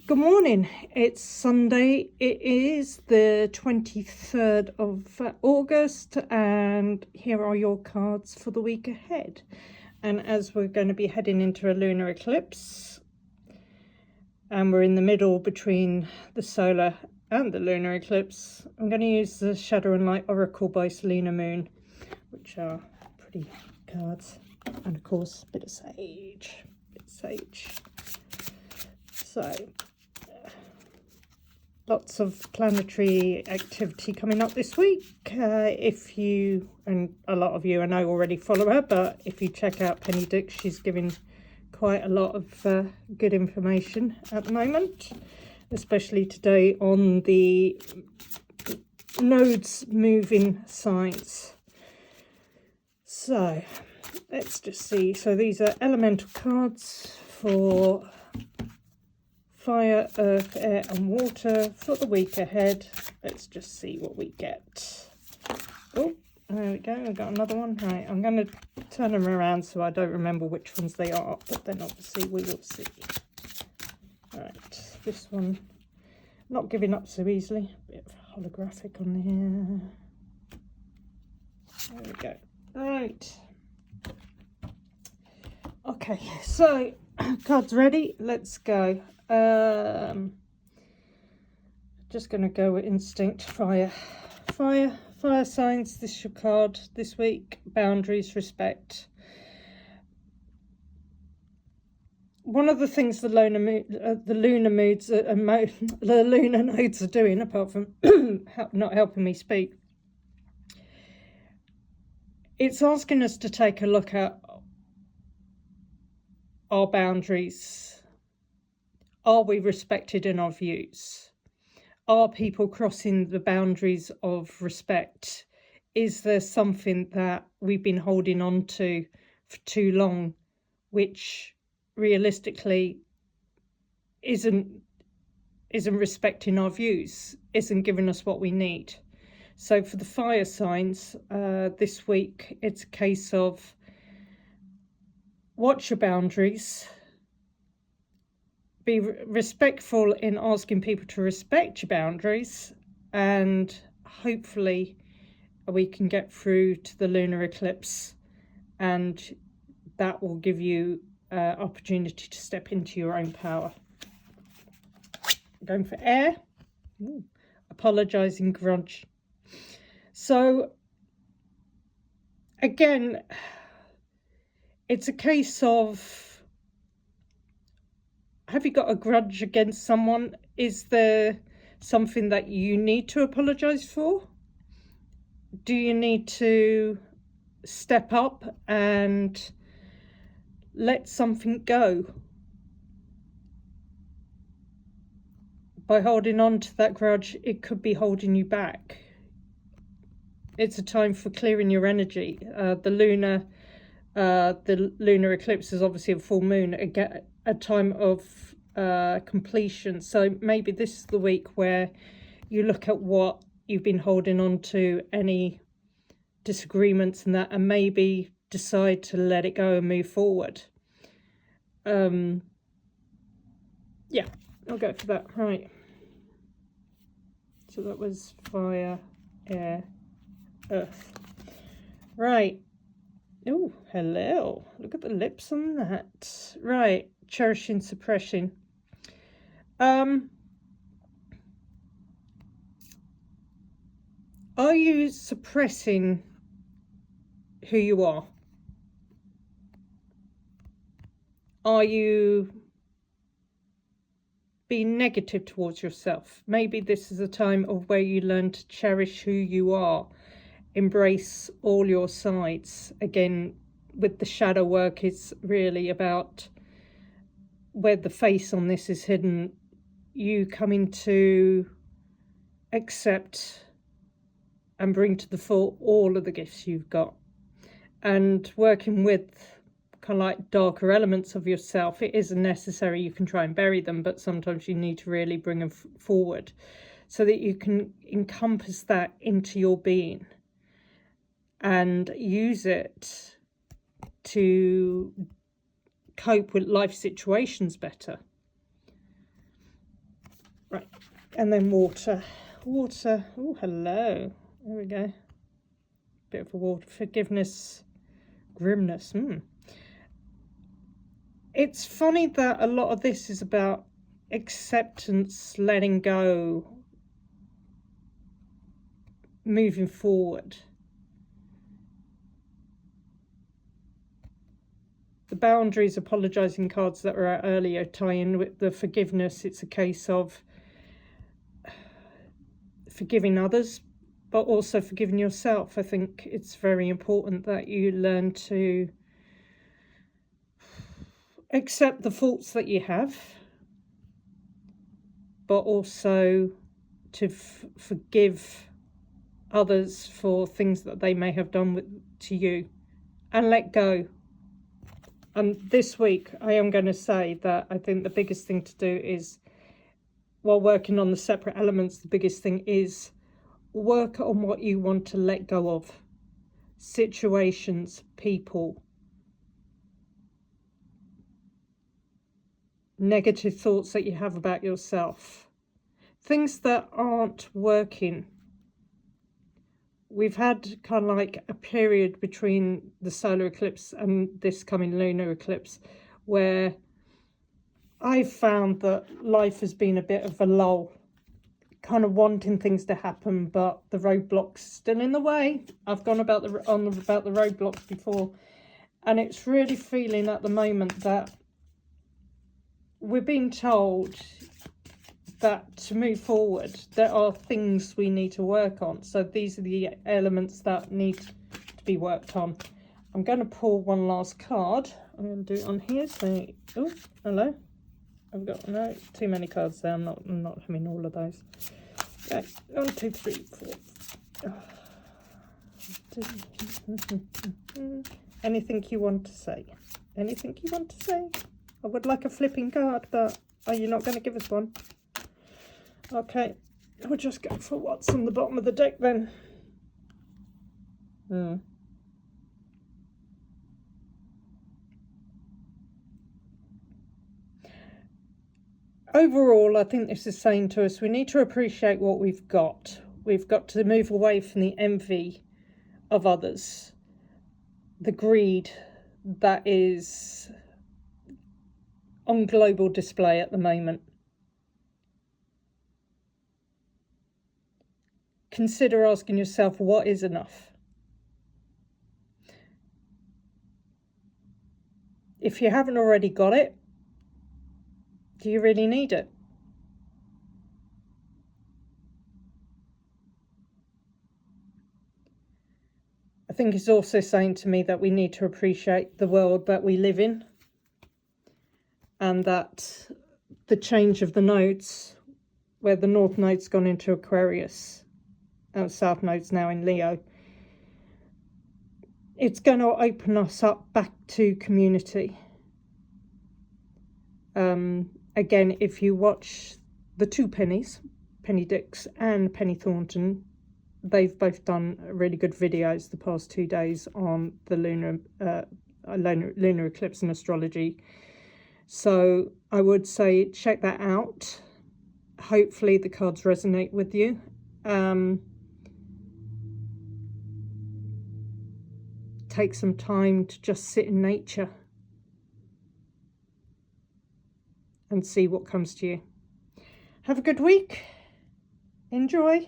Good morning, it's Sunday, it is the 23rd of August and here are your cards for the week ahead. And as we're going to be heading into a lunar eclipse and we're in the middle between the solar and the lunar eclipse, I'm going to use the Shadow and Light Oracle by Selena Moon, which are pretty cards, and of course a bit of sage, So lots of planetary activity coming up this week. If you, and a lot of you I know already follow her, but if you check out Penny Dix, she's giving quite a lot of good information at the moment, especially today on the nodes moving signs. So let's just see. So these are elemental cards for fire, earth, air and water for the week ahead. Let's just see what we get. Oh, there we go, we've got another one. Right, I'm going to turn them around so I don't remember which ones they are, but then obviously we will see. Right, this one, not giving up so easily. A bit of holographic on here. There we go. Right. Okay, so cards ready, let's go. Just going to go with instinct. Fire signs. This is your card this week. Boundaries, respect. One of the things the lunar nodes are doing, apart from not helping me speak, it's asking us to take a look at our boundaries. Are we respected in our views? Are people crossing the boundaries of respect? Is there something that we've been holding on to for too long, which realistically isn't respecting our views, isn't giving us what we need? So for the fire signs this week, it's a case of watch your boundaries. Be respectful in asking people to respect your boundaries, and hopefully we can get through to the lunar eclipse, and that will give you opportunity to step into your own power. Going for air. Ooh, apologizing grudge. So again, it's a case of, have you got a grudge against someone? Is there something that you need to apologize for? Do you need to step up and let something go? By holding on to that grudge, it could be holding you back. It's a time for clearing your energy. The lunar eclipse is obviously a full moon, a time of completion. So maybe this is the week where you look at what you've been holding on to, any disagreements and that, and maybe decide to let it go and move forward. Yeah, I'll go for that. Right, so that was fire, air, earth. Right. Oh, hello. Look at the lips on that. Right. Cherishing, suppressing. Are you suppressing who you are? Are you being negative towards yourself? Maybe this is a time of where you learn to cherish who you are. Embrace all your sides. Again, with the shadow work, it's really about where the face on this is hidden, you coming to accept and bring to the fore all of the gifts you've got, and working with kind of like darker elements of yourself. It isn't necessary, you can try and bury them, but sometimes you need to really bring them forward so that you can encompass that into your being and use it to cope with life situations better. Right, and then water. Water. Oh, hello. There we go. Bit of a water. Forgiveness. Grimness. It's funny that a lot of this is about acceptance, letting go, moving forward. The boundaries, apologising cards that were out earlier tie in with the forgiveness. It's a case of forgiving others, but also forgiving yourself. I think it's very important that you learn to accept the faults that you have, but also to forgive others for things that they may have done to you, and let go. And this week I am going to say that I think the biggest thing to do is, while working on the separate elements, the biggest thing is work on what you want to let go of. Situations, people, negative thoughts that you have about yourself, things that aren't working. We've had kind of like a period between the solar eclipse and this coming lunar eclipse where I've found that life has been a bit of a lull, kind of wanting things to happen, but the roadblocks still in the way. I've gone about the roadblocks before, and it's really feeling at the moment that we're being told that to move forward there are things we need to work on. So these are the elements that need to be worked on. I'm going to pull one last card. I'm going to do it on here. So, oh, hello. I've got no too many cards there. I'm not having all of those. Okay, 1, 2, 3, 4. Anything you want to say? Anything you want to say? I would like a flipping card, but are you not going to give us one? Okay, we'll just go for what's on the bottom of the deck then. Overall, I think this is saying to us we need to appreciate what we've got. We've got to move away from the envy of others, the greed that is on global display at the moment. Consider asking yourself, what is enough? If you haven't already got it, do you really need it? I think it's also saying to me that we need to appreciate the world that we live in, and that the change of the nodes, where the North Node's gone into Aquarius and South Node's now in Leo, it's going to open us up back to community. Again, if you watch the two Pennies, Penny Dix and Penny Thornton, they've both done really good videos the past 2 days on the lunar eclipse and astrology. So I would say check that out. Hopefully the cards resonate with you. Take some time to just sit in nature and see what comes to you. Have a good week. Enjoy.